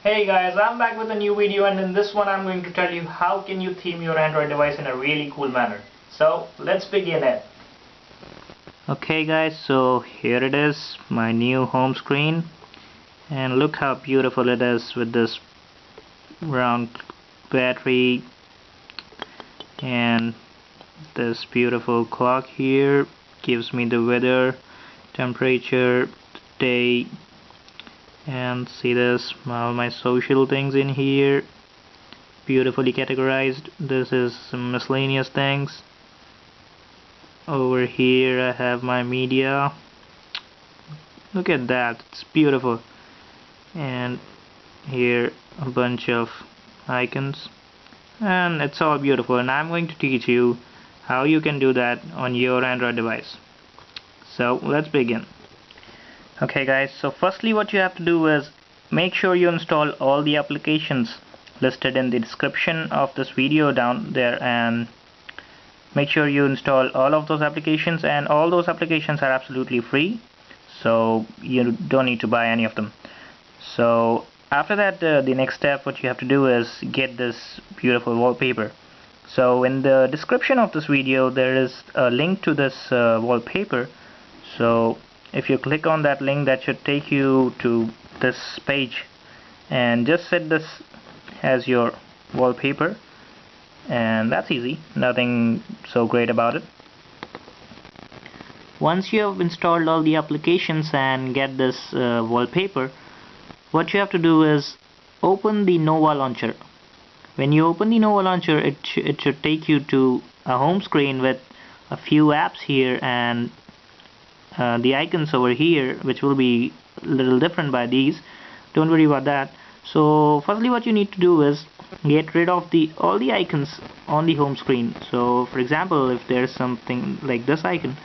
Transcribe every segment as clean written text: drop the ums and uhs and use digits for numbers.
Hey guys, I'm back with a new video, and in this one I'm going to tell you how can you theme your Android device in a really cool manner. So let's begin it. Okay guys, so here it is, my new home screen, and look how beautiful it is with this round battery and this beautiful clock here. Gives me the weather, temperature, day, and see this, all my social things in here, beautifully categorized. This is some miscellaneous things. Over here I have my media. Look at that, it's beautiful. And here a bunch of icons, and it's all beautiful, and I'm going to teach you how you can do that on your Android device. So let's begin. Okay guys, so firstly what you have to do is make sure you install all the applications listed in the description of this video down there, and make sure you install all of those applications, and all those applications are absolutely free, so you don't need to buy any of them. So after that, the next step what you have to do is get this beautiful wallpaper. So in the description of this video there is a link to this wallpaper. So if you click on that link, that should take you to this page, and just set this as your wallpaper, and that's easy, nothing so great about it. Once you have installed all the applications and get this wallpaper, what you have to do is open the Nova launcher. When you open the Nova launcher, it should take you to a home screen with a few apps here, and the icons over here, which will be a little different by these. Don't worry about that. So firstly what you need to do is get rid of all the icons on the home screen. So for example, if there's something like this icon,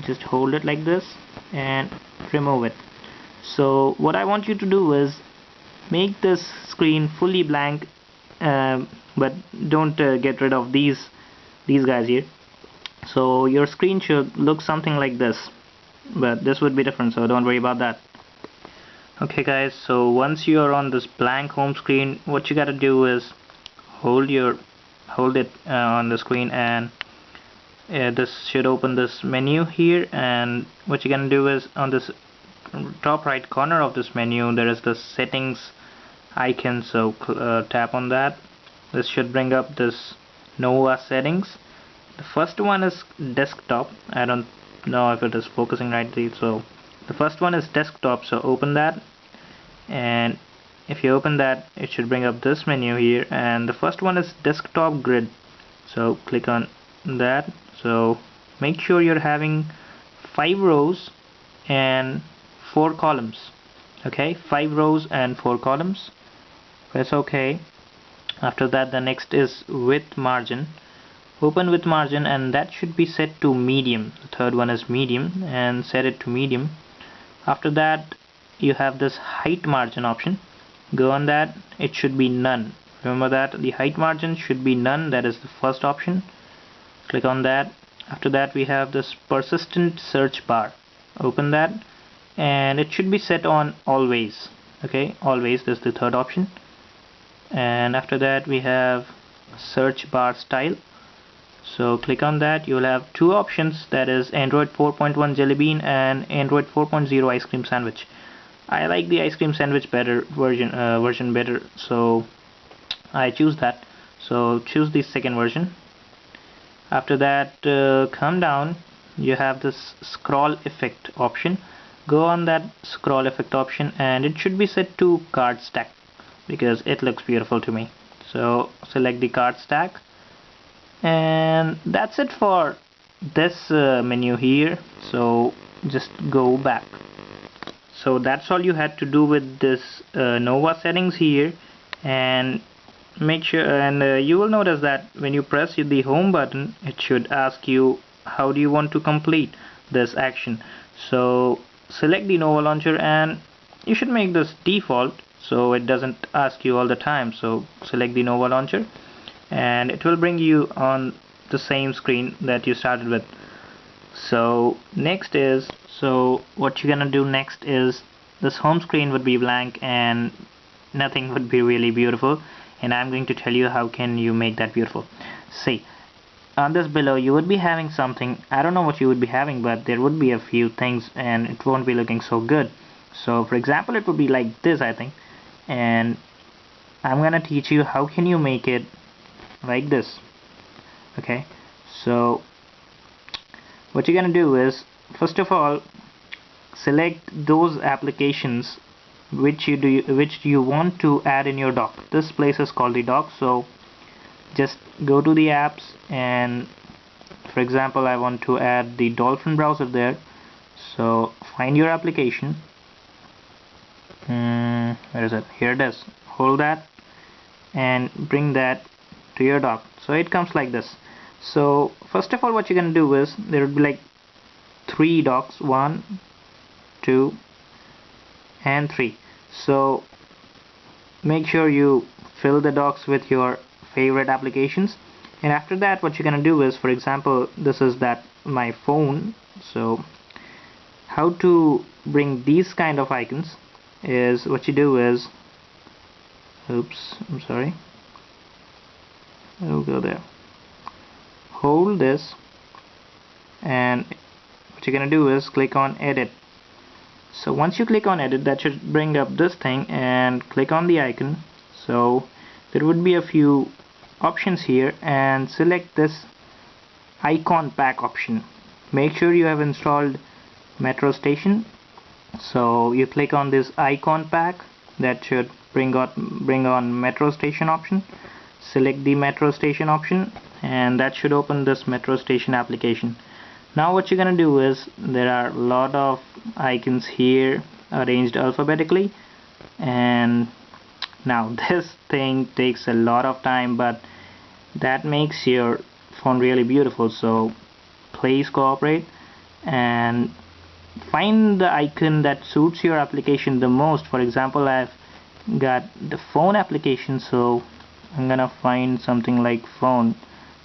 just hold it like this and remove it. So what I want you to do is make this screen fully blank, but don't get rid of these guys here. So your screen should look something like this, but this would be different, so don't worry about that. Okay guys, so once you are on this blank home screen, what you gotta do is hold it on the screen, and this should open this menu here. And what you're gonna do is on this top right corner of this menu there is the settings icon, so tap on that. This should bring up this Nova settings. The first one is desktop. I don't know if it is focusing rightly, so the first one is desktop, so open that, and if you open that it should bring up this menu here, and the first one is desktop grid, so click on that. So make sure you're having 5 rows and 4 columns. Okay, 5 rows and 4 columns. Press OK. After that, the next is width margin. Open width margin, and that should be set to medium. The third one is medium, and set it to medium. After that you have this height margin option. Go on that, it should be none. Remember that the height margin should be none, that is the first option. Click on that. After that we have this persistent search bar. Open that, and it should be set on always. Okay, always, that's the third option. And after that we have search bar style. So click on that. You will have 2 options, that is Android 4.1 Jelly Bean and Android 4.0 Ice Cream Sandwich. I like the Ice Cream Sandwich version better, so I choose that. So choose the second version. After that, come down, you have this scroll effect option. Go on that scroll effect option, and it should be set to card stack because it looks beautiful to me. So select the card stack, and that's it for this menu here. So just go back. So that's all you had to do with this Nova settings here, and make sure, and you will notice that when you press the home button, it should ask you how do you want to complete this action. So select the Nova launcher, and you should make this default so it doesn't ask you all the time. So select the Nova launcher, and it will bring you on the same screen that you started with. So what you're gonna do next is this home screen would be blank, and nothing would be really beautiful, and I'm going to tell you how can you make that beautiful. See, on this below you would be having something, I don't know what you would be having, but there would be a few things and it won't be looking so good. So for example, it would be like this, I think, and I'm gonna teach you how can you make it like this. Okay, so what you're gonna do is, first of all, select those applications which you want to add in your dock. This place is called the dock, so just go to the apps, and for example I want to add the Dolphin browser there. So find your application. Where is it? Here it is. Hold that and bring that to your dock. So it comes like this. So first of all, what you're gonna do is, there would be like 3 docks, 1, 2 and 3. So make sure you fill the docks with your favorite applications, and after that what you're gonna do is, for example, this is that my phone. So how to bring these kind of icons is, what you do is, oops, I'm sorry, we'll go there, hold this, and what you're gonna do is click on edit. So once you click on edit, that should bring up this thing, and click on the icon. So there would be a few options here, and select this icon pack option. Make sure you have installed MetroStation. So you click on this icon pack, that should bring on MetroStation option. Select the MetroStation option, and that should open this MetroStation application. Now what you're gonna do is, there are a lot of icons here arranged alphabetically, and now this thing takes a lot of time, but that makes your phone really beautiful. So please cooperate and find the icon that suits your application the most. For example, I've got the phone application, so I'm gonna find something like phone.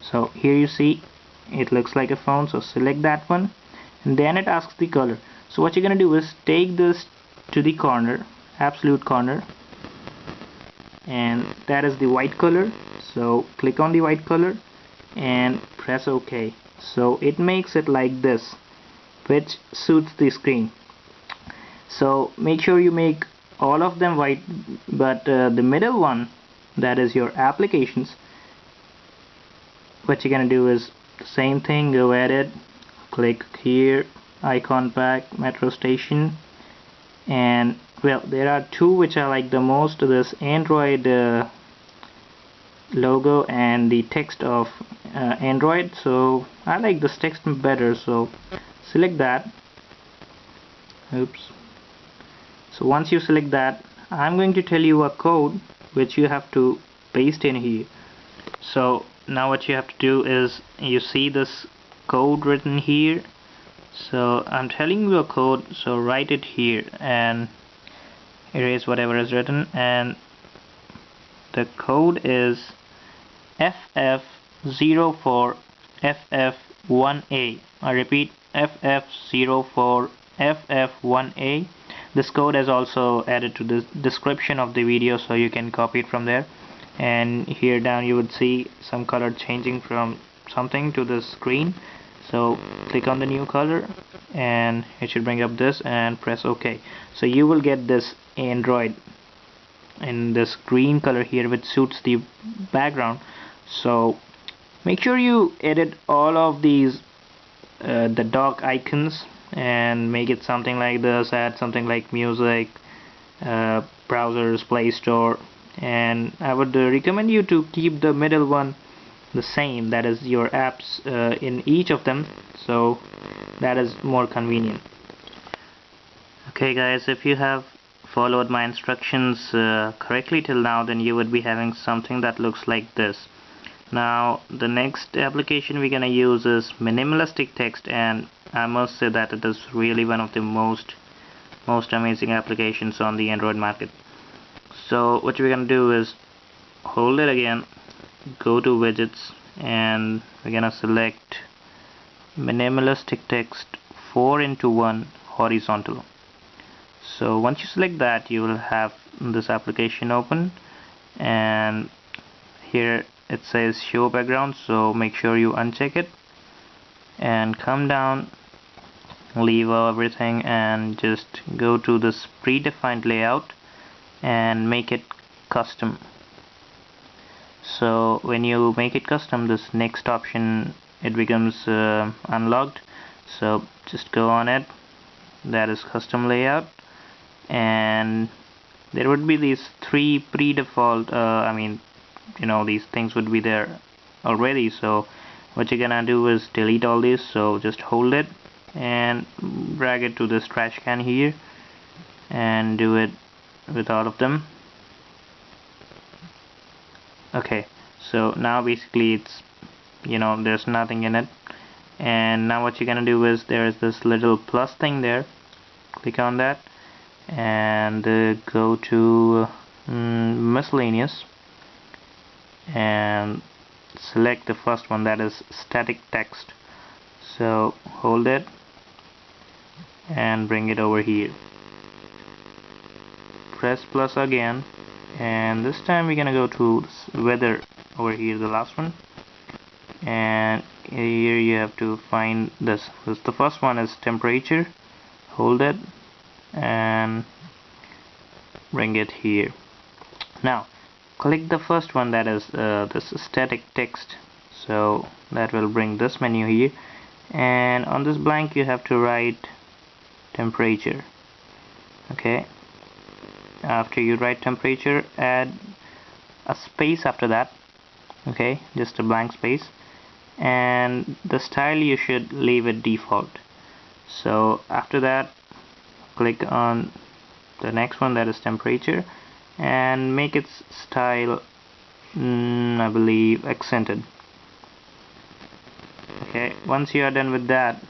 So here you see it looks like a phone, so select that one, and then it asks the color. So what you're gonna do is, take this to the corner, absolute corner, and that is the white color. So click on the white color and press OK. So it makes it like this, which suits the screen. So make sure you make all of them white, but the middle one, that is your applications, what you're gonna do is the same thing, go edit, click here, icon pack, MetroStation, and well, there are 2 which I like the most, this Android logo and the text of Android. So I like this text better, so select that. Oops. So once you select that, I'm going to tell you a code which you have to paste in here. So now what you have to do is, you see this code written here. So I'm telling you a code, so write it here and erase whatever is written, and the code is FF04FF1A. I repeat, FF04FF1A. This code is also added to the description of the video, so you can copy it from there. And here down you would see some color changing from something to the screen. So click on the new color and it should bring up this, and press OK. So you will get this Android in this green color here, which suits the background. So make sure you edit all of these the dock icons and make it something like this. Add something like music, browsers, Play Store, and I would recommend you to keep the middle one the same, that is your apps in each of them, so that is more convenient. Okay guys, if you have followed my instructions correctly till now, then you would be having something that looks like this. Now the next application we're gonna use is Minimalistic Text, and I must say that it is really one of the most amazing applications on the Android market. So what we're gonna do is hold it again, go to widgets, and we're gonna select Minimalistic Text 4:1 horizontal. So once you select that, you will have this application open, and here it says show background, so make sure you uncheck it and come down, leave everything, and just go to this predefined layout and make it custom. So when you make it custom, this next option, it becomes unlocked. So just go on it, that is custom layout, and there would be these three pre-default these things would be there already. So what you're gonna do is delete all these, so just hold it and drag it to this trash can here and do it with all of them. Okay, so now basically it's, there's nothing in it. And now what you're gonna do is, there is this little plus thing there, click on that and go to miscellaneous and select the first one, that is static text. So hold it and bring it over here, press plus again, and this time we're gonna go to weather over here, the last one, and here you have to find this. The first one is temperature, hold it and bring it here. Now click the first one, that is this static text, so that will bring this menu here, and on this blank you have to write temperature. Okay, after you write temperature, add a space after that. Okay, just a blank space, and the style you should leave it default. So after that, click on the next one, that is temperature, and make its style I believe accented. Okay, once you are done with that,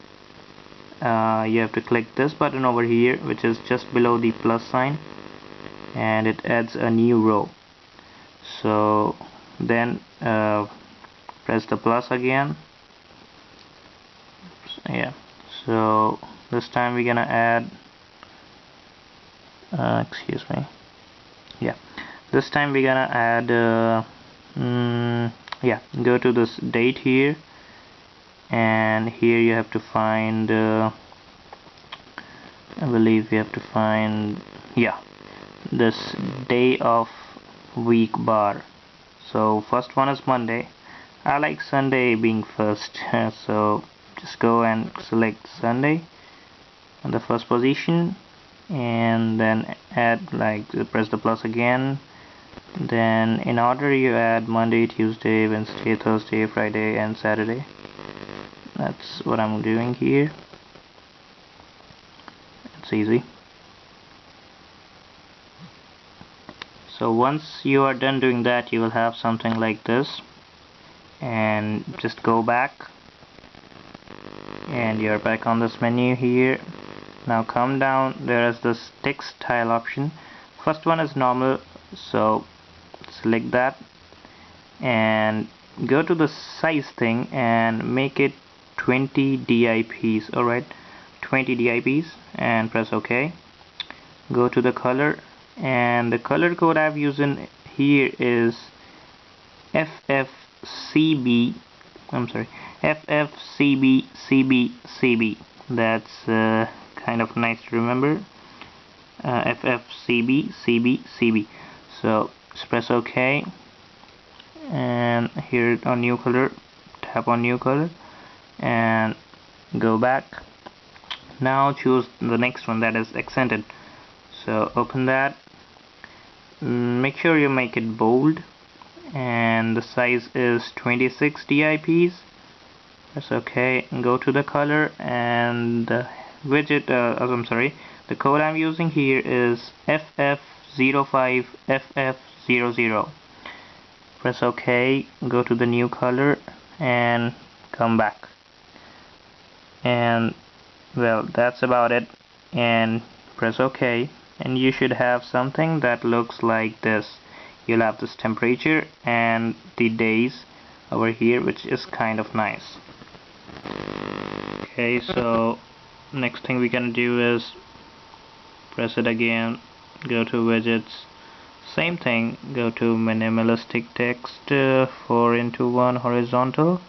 you have to click this button over here, which is just below the plus sign, and it adds a new row. So then press the plus again. Yeah, so this time we're gonna add excuse me, yeah, this time we're gonna add yeah, go to this date here, and here you have to find I believe you have to find, yeah, this day of week bar. So first one is Monday. I like Sunday being first, so just go and select Sunday on the first position, and then add, press the plus again, then in order you add Monday, Tuesday, Wednesday, Thursday, Friday and Saturday. That's what I'm doing here. It's easy. So once you are done doing that, you will have something like this, and just go back, and you're back on this menu here. Now come down, there is this text style option. First one is normal, so select that and go to the size thing and make it 20 DIPs. Alright, 20 DIPs, and press OK. Go to the color, and the color code I've used in here is FFCB. I'm sorry, FFCB. That's kind of nice to remember. FFCB. So just press OK, and here on new color, tap on new color and go back. Now choose the next one, that is accented. So open that, make sure you make it bold, and the size is 26 DIPs. Press OK, go to the color, and the widget, I'm sorry, the code I'm using here is FF05FF00. Press OK, go to the new color and come back, and well, that's about it, and press OK, and you should have something that looks like this. You'll have this temperature and the days over here, which is kind of nice. Okay, so next thing we can do is press it again, go to widgets, same thing, go to minimalistic text, 4:1 horizontal,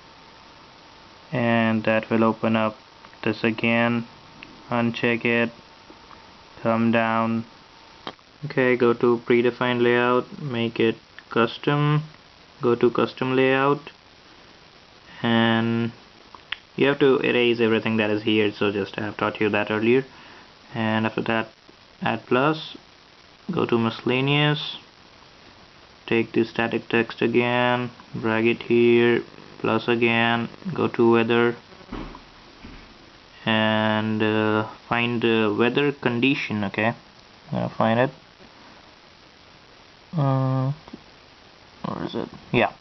and that will open up this again. Uncheck it, come down. Okay, go to predefined layout, make it custom, go to custom layout, and you have to erase everything that is here, so just I have taught you that earlier. And after that, add plus, go to miscellaneous, take the static text again, drag it here, plus again, go to weather, and find weather condition. Okay, I'm gonna find it. Where is it? Yeah,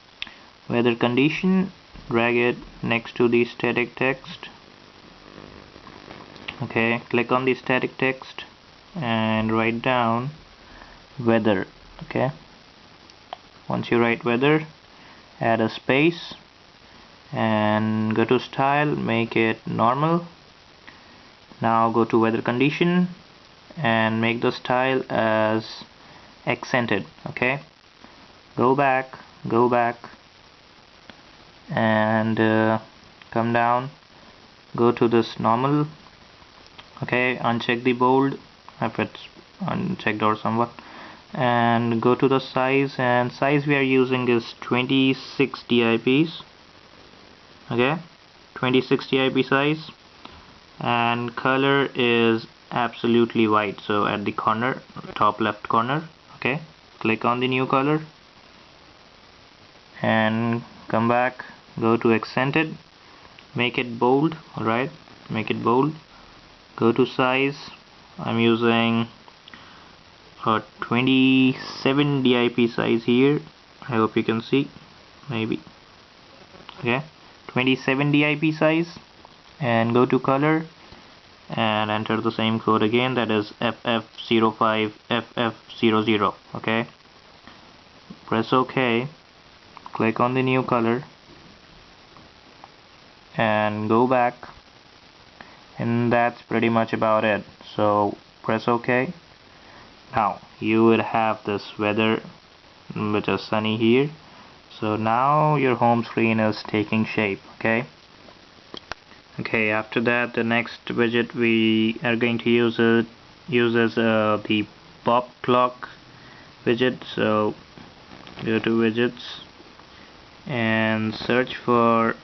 weather condition. Drag it next to the static text. Okay, click on the static text and write down weather. Okay, once you write weather, add a space and go to style, make it normal. Now go to weather condition and make the style as accented. Okay, go back and come down, go to this normal. Okay, uncheck the bold if it's unchecked or somewhat, and go to the size, and size we are using is 26 DIPs. Okay, 26 DIP size, and color is absolutely white, so at the corner, top left corner. Okay, click on the new color and come back, go to accented, make it bold. Alright, make it bold, go to size, I'm using a 27 DIP size here, I hope you can see, maybe. Okay, 27 DIP size, and go to color and enter the same code again, that is FF05 FF00. Okay, press OK, click on the new color and go back, and that's pretty much about it. So press OK. Now you would have this weather which is sunny here. So now your home screen is taking shape. Okay, after that, the next widget we are going to use uses the pop clock widget. So go to widgets and search for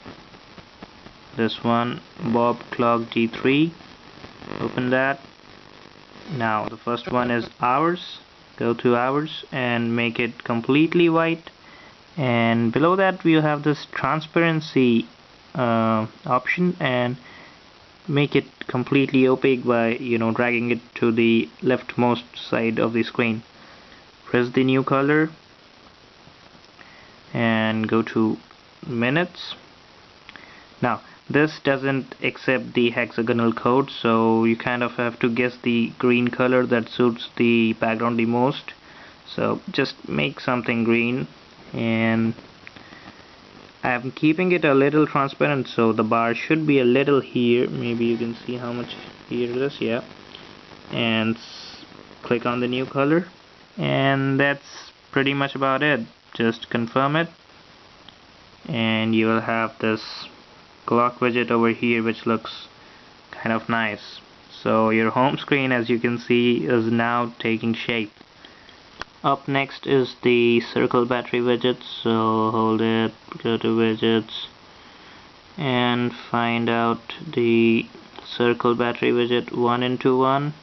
this one, Bob Clock G3. Open that. Now the first one is hours. Go to hours and make it completely white, and below that we have this transparency option, and make it completely opaque by dragging it to the leftmost side of the screen. Press the new color and go to minutes. Now this doesn't accept the hexagonal code, so you kind of have to guess the green color that suits the background the most. So just make something green, and I'm keeping it a little transparent, so the bar should be a little here. Maybe you can see how much here it is. Yeah, and click on the new color, and that's pretty much about it. Just confirm it, and you will have this clock widget over here, which looks kind of nice. So your home screen, as you can see, is now taking shape. Up next is the circle battery widget. So hold it, go to widgets and find out the circle battery widget 1:1.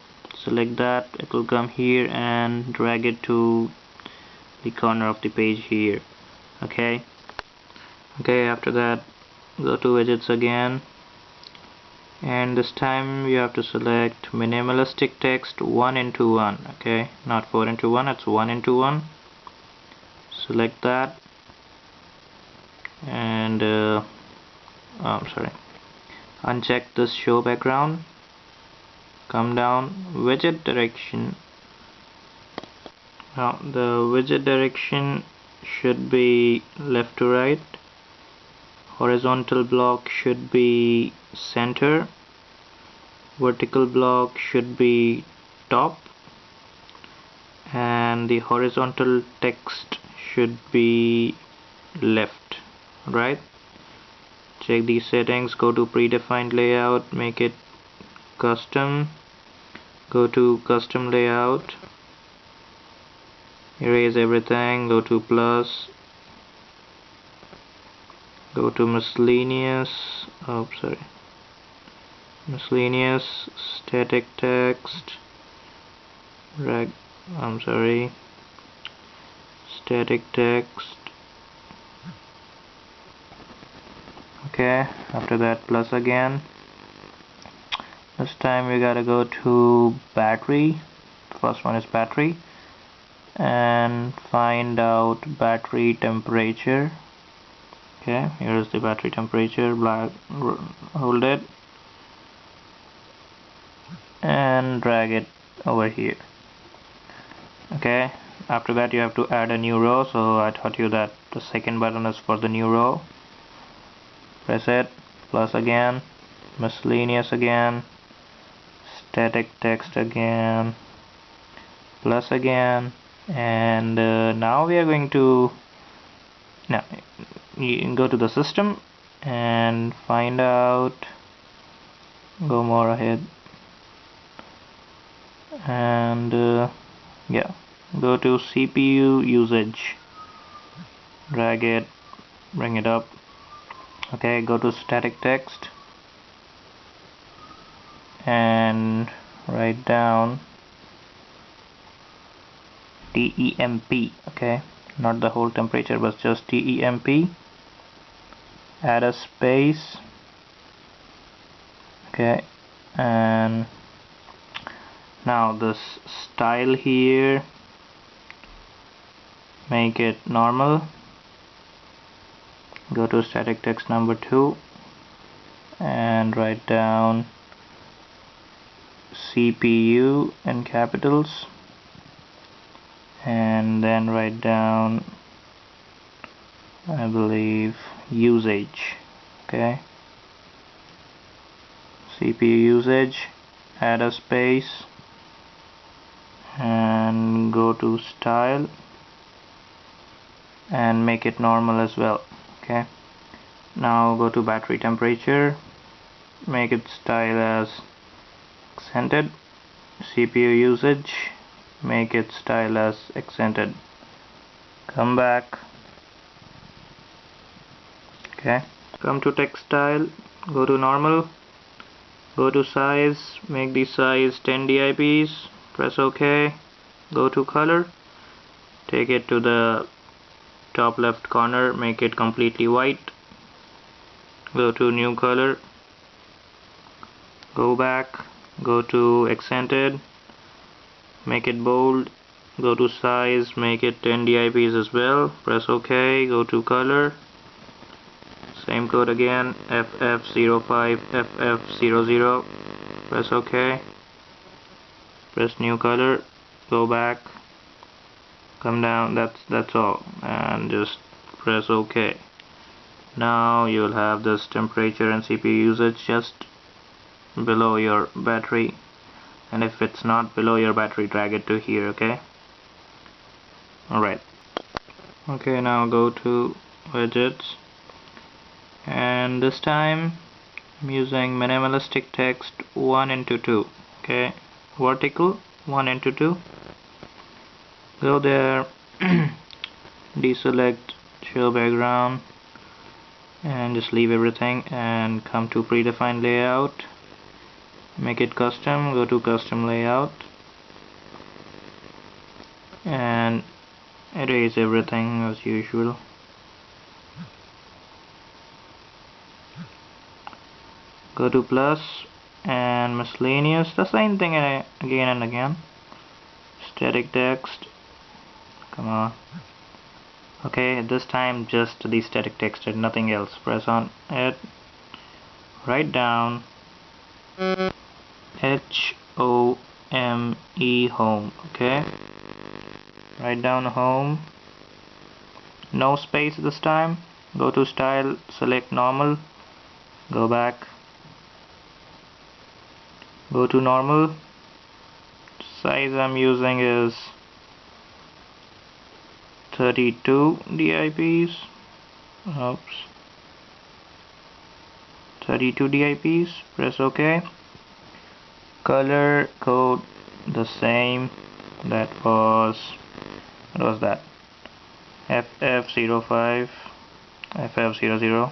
Select that, it will come here, and drag it to the corner of the page here. Okay, after that go to widgets again, and this time you have to select minimalistic text 1:1. Okay, not 4:1, it's 1:1. Select that, and uncheck this show background, come down, widget direction. Now the widget direction should be left to right, horizontal block should be center, vertical block should be top, and the horizontal text should be left. Right, check these settings, go to predefined layout, make it custom, go to custom layout, erase everything, go to plus, go to miscellaneous, miscellaneous, static text, static text. Okay, after that plus again. This time we gotta go to battery. First one is battery, and find out battery temperature. Okay, here is the battery temperature. Hold it and drag it over here. Okay, after that you have to add a new row, so I taught you that the second button is for the new row. Press it, plus again, miscellaneous again, static text again, plus again, and now we are going to you go to the system and find out, go more ahead, and yeah, go to CPU usage, drag it, bring it up. Okay, go to static text and write down temp. Okay, not the whole temperature but just temp. Add a space. Okay, and now this style here, make it normal. Go to static text number 2 and write down CPU in capitals, and then write down, I believe, usage. Okay, CPU usage, add a space and go to style and make it normal as well. Okay, now go to battery temperature, make it style as accented. CPU usage, make it style as accented. Come back. Okay, come to text style, go to normal, go to size, make the size 10 DIPs, press OK, go to color, take it to the top left corner, make it completely white, go to new color, go back, go to accented, make it bold, go to size, make it 10 DIPs as well, press OK, go to color, same code again, FF05, FF00, press OK, press new color, go back, come down, that's all, and just press OK. Now you will have this temperature and CPU usage just below your battery, and if it's not below your battery, drag it to here. Okay, alright. Okay, now go to widgets, and this time I'm using Minimalistic Text 1:2. Okay, vertical 1:2. Go there, deselect show background and just leave everything, and come to predefined layout, make it custom, go to custom layout and erase everything as usual. Go to plus and miscellaneous, the same thing again and again. Static text, come on. Okay, this time just the static text and nothing else. Press on it, write down HOME, home. Okay, write down home, no space this time. Go to style, select normal, go back, go to normal, size I'm using is 32 DIPs. Oops. 32 DIPs. Press OK. Color code the same. That was, what was that? FF05, FF00,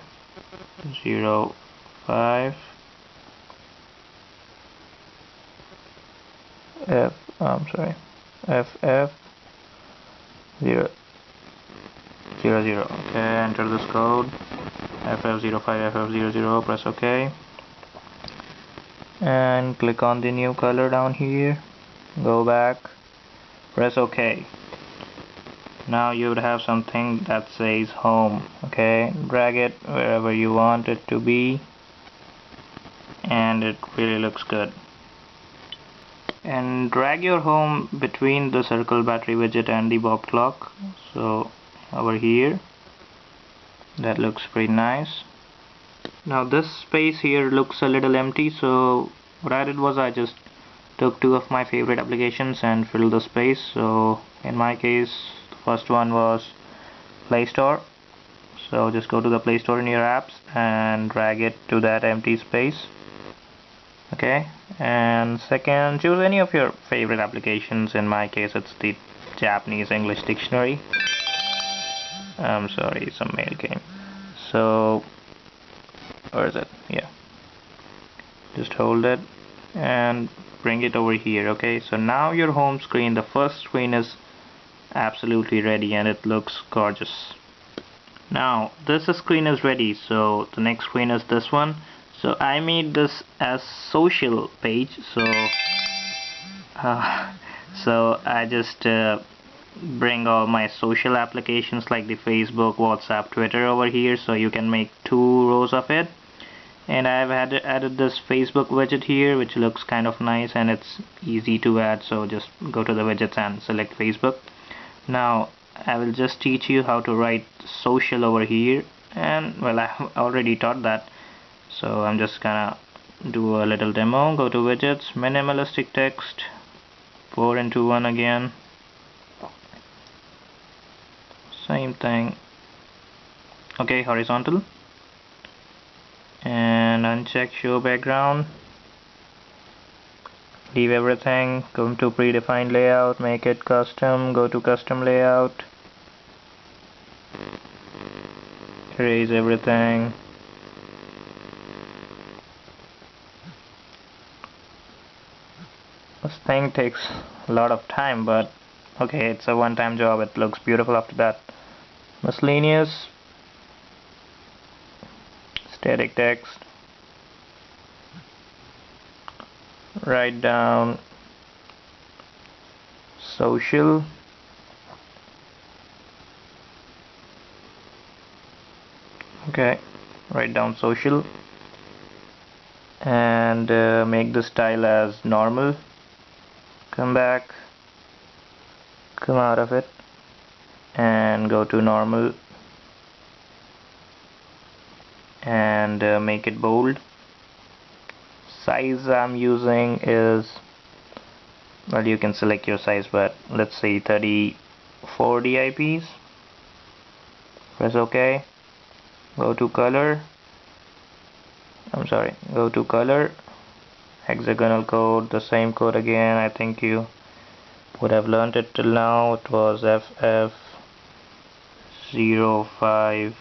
05, FF00. Okay, enter this code. FF05, FF00. Press OK. And click on the new color down here. Go back. Press OK. Now you would have something that says home. Okay, drag it wherever you want it to be, and it really looks good. And drag your home between the circle battery widget and the bob clock. So over here, that looks pretty nice. Now this space here looks a little empty, so what I did was I just took two of my favorite applications and filled the space. So in my case, the first one was Play Store. So just go to the Play Store in your apps and drag it to that empty space. Okay, and second, choose any of your favorite applications. In my case, it's the Japanese English dictionary. I'm sorry, some mail came. So where is it? Yeah, just hold it and bring it over here. Okay, so now your home screen, the first screen, is absolutely ready and it looks gorgeous. Now this screen is ready, so the next screen is this one. So I made this as social page, so I just bring all my social applications like the Facebook, WhatsApp, Twitter over here, so you can make 2 rows of it. And I've added this Facebook widget here, which looks kind of nice and it's easy to add, so just go to the widgets and select Facebook. Now I will just teach you how to write social over here, and well, I've already taught that, so I'm just gonna do a little demo. Go to widgets, minimalistic text, 4 into 1 again, same thing. Okay, horizontal, and uncheck show background, leave everything, go to predefined layout, make it custom, go to custom layout, erase everything, this thing takes a lot of time, but okay, it's a one-time job. It looks beautiful after that. Miscellaneous, static text, write down social, okay, write down social, and make the style as normal. Come back, come out of it, and go to normal, and make it bold. Size I'm using is, well, you can select your size, but let's say 34 DIPs. Press OK. Go to color. Go to color. Hexagonal code, the same code again. I think you would have learned it till now. It was FF05,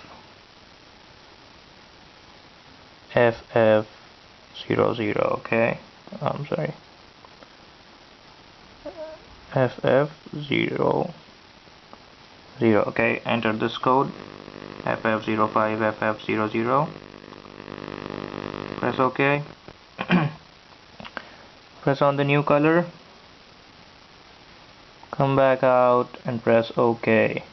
FF00. Okay, I'm sorry, FF00. Okay, enter this code, FF05, FF00. Press OK. Press on the new color, come back out and press OK.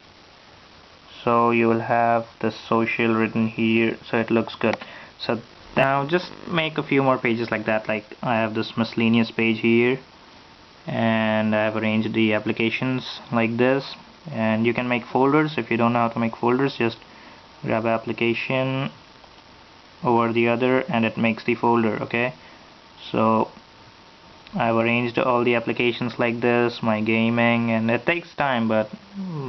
So you will have the social written here, so it looks good. So now just make a few more pages like that. Like I have this miscellaneous page here, and I have arranged the applications like this. And you can make folders. If you don't know how to make folders, just grab application over the other and it makes the folder. Okay, so I've arranged all the applications like this, my gaming, and it takes time, but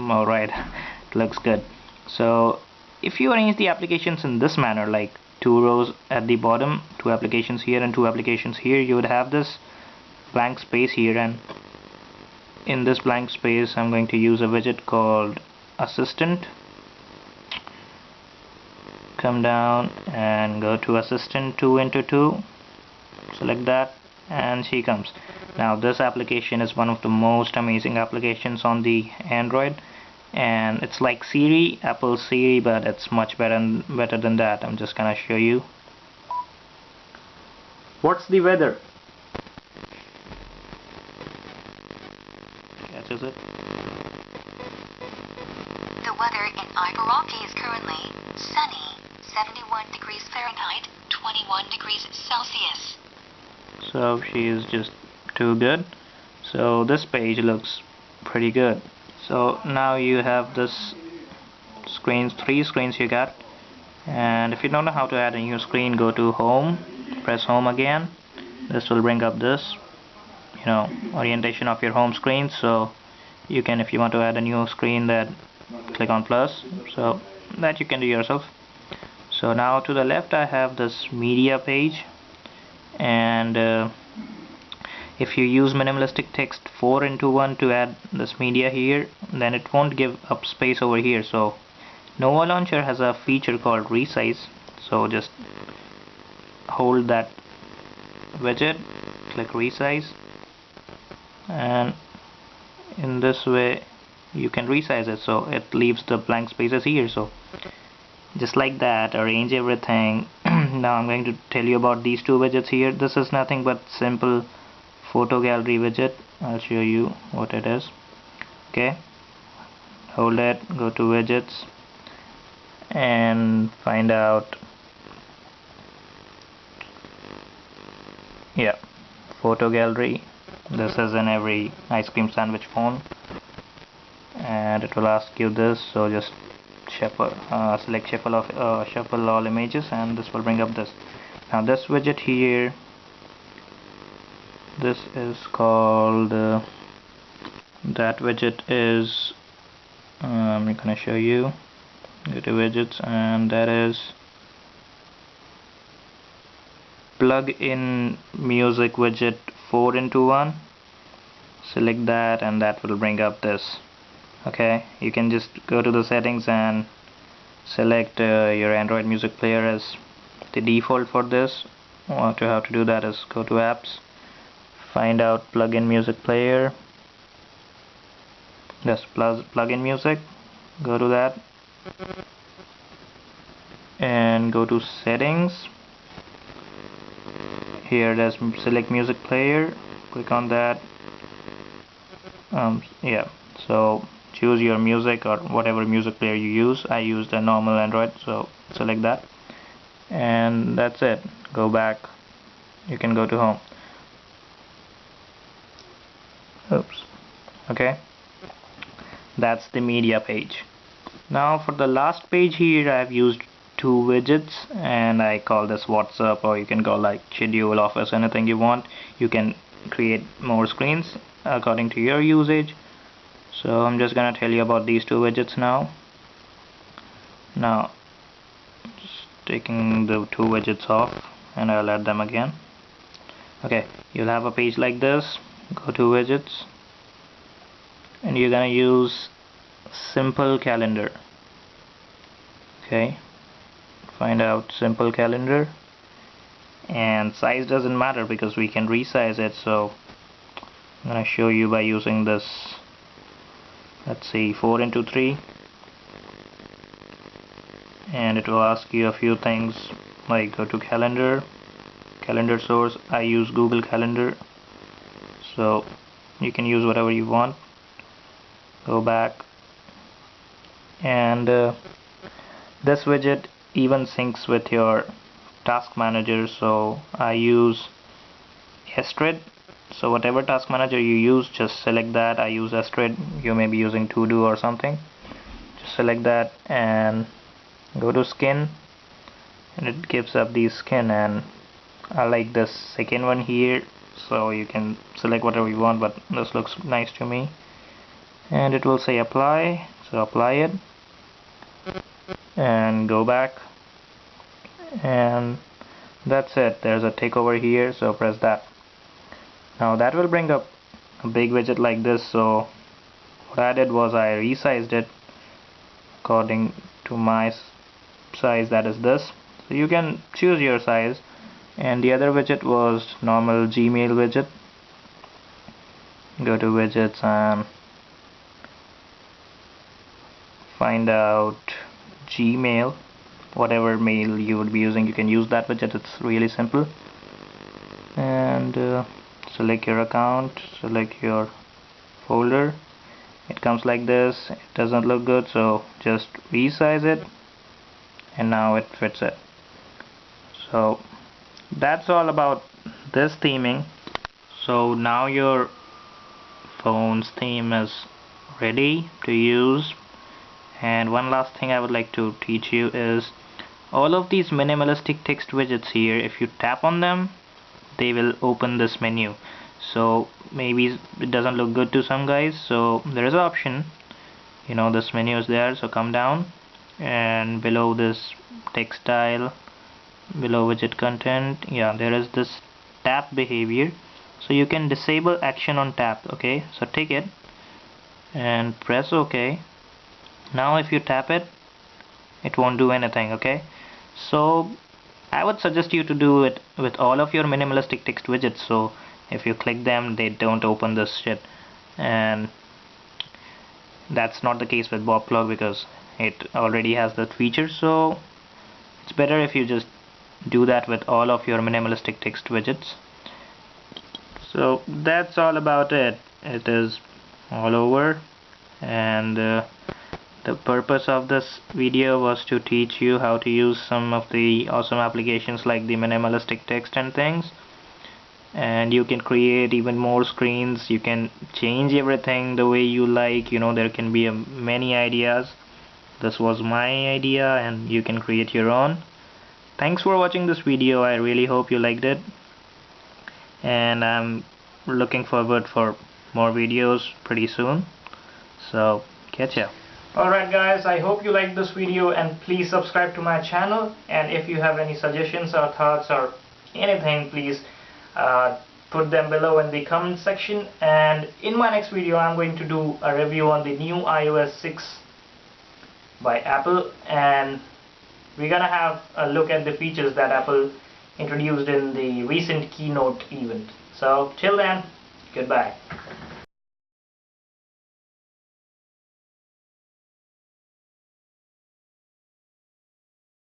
alright, it looks good. So if you arrange the applications in this manner, like 2 rows at the bottom, 2 applications here and 2 applications here, you would have this blank space here, and in this blank space I'm going to use a widget called Assistant. Come down and go to Assistant 2 into 2, select that, and she comes. Now this application is one of the most amazing applications on the Android, and it's like Siri, Apple Siri, but it's much better than that. I'm just gonna show you. What's the weather? Catches it. The weather in Ibaraki is currently sunny, 71 degrees Fahrenheit, 21 degrees Celsius. So she is just too good. So this page looks pretty good. So now you have this screens, 3 screens you got. And if you don't know how to add a new screen, go to home, press home again. This will bring up this, orientation of your home screen. So you can, if you want to add a new screen, that click on plus. So that you can do yourself. So now to the left I have this media page, and if you use Minimalistic Text 4 into 1 to add this media here, then it won't give up space over here. So Nova Launcher has a feature called resize. So just hold that widget, click resize, and in this way you can resize it so it leaves the blank spaces here. So just like that, arrange everything. Now I'm going to tell you about these 2 widgets here. This is nothing but simple photo gallery widget. I'll show you what it is. Okay, hold it, go to widgets, and find out, yeah, photo gallery. This is in every ice cream sandwich phone, and it will ask you this. So just select shuffle all images, and this will bring up this. Now this widget here, this is called that widget is I'm gonna show you. Go to widgets, and that is plug in music widget 4 into 1. Select that, and that will bring up this. Okay, you can just go to the settings and select your Android music player as the default for this. How to do that is go to apps, find out plug-in music player. Yes, plug-in music. Go to that and go to settings. Here there's select music player. Click on that. Yeah. So choose your music or whatever music player you use. I use the normal Android, so select that, and that's it. Go back. You can go to home. Oops. Okay, that's the media page. Now for the last page here, I've used 2 widgets, and I call this WhatsApp, or you can call like schedule, office, anything you want. You can create more screens according to your usage. So I'm just gonna tell you about these 2 widgets now. Now just taking the 2 widgets off, and I'll add them again. Okay, you'll have a page like this. Go to widgets, and you're gonna use simple calendar. Okay, find out simple calendar, and size doesn't matter because we can resize it. So I'm gonna show you by using this, let's see, 4 into 3, and it will ask you a few things like go to calendar source. I use Google Calendar, so you can use whatever you want. Go back, and this widget even syncs with your task manager, so I use Astrid. So whatever task manager you use, just select that. I use Astrid. You may be using To Do or something. Just select that and go to skin, and it gives up the skin, and I like this second one here. so you can select whatever you want, but this looks nice to me. And it will say apply, so apply it and go back, and that's it. There's a tick over here, so press that. Now that will bring up a big widget like this. So what I did was I resized it according to my size, that is this. So you can choose your size. And the other widget was normal Gmail widget. Go to widgets and find out Gmail, whatever mail you would be using, you can use that widget. It's really simple. And select your account, select your folder. It comes like this. It doesn't look good, so just resize it, and now it fits it. So that's all about this theming. So now your phone's theme is ready to use. And one last thing I would like to teach you is all of these minimalistic text widgets here, if you tap on them, they will open this menu. So maybe it doesn't look good to some guys, so there is an option, this menu is there. So come down, and below this text style, below widget content, there is this tap behavior. So you can disable action on tap. Okay, so take it and press OK. Now if you tap it, it won't do anything. Okay, so I would suggest you to do it with all of your minimalistic text widgets. So if you click them, they don't open this shit. And that's not the case with Bobclog because it already has that feature. So it's better if you just do that with all of your minimalistic text widgets. So that's all about it. It is all over, and the purpose of this video was to teach you how to use some of the awesome applications like the minimalistic text and things. And you can create even more screens. You can change everything the way you like. There can be many ideas. This was my idea, and you can create your own. Thanks for watching this video. I really hope you liked it, and I'm looking forward for more videos pretty soon. So catch ya. Alright guys, I hope you liked this video, and please subscribe to my channel. And if you have any suggestions or thoughts or anything, please put them below in the comment section. And in my next video I'm going to do a review on the new iOS 6 by Apple, and we're gonna have a look at the features that Apple introduced in the recent keynote event. So till then, goodbye.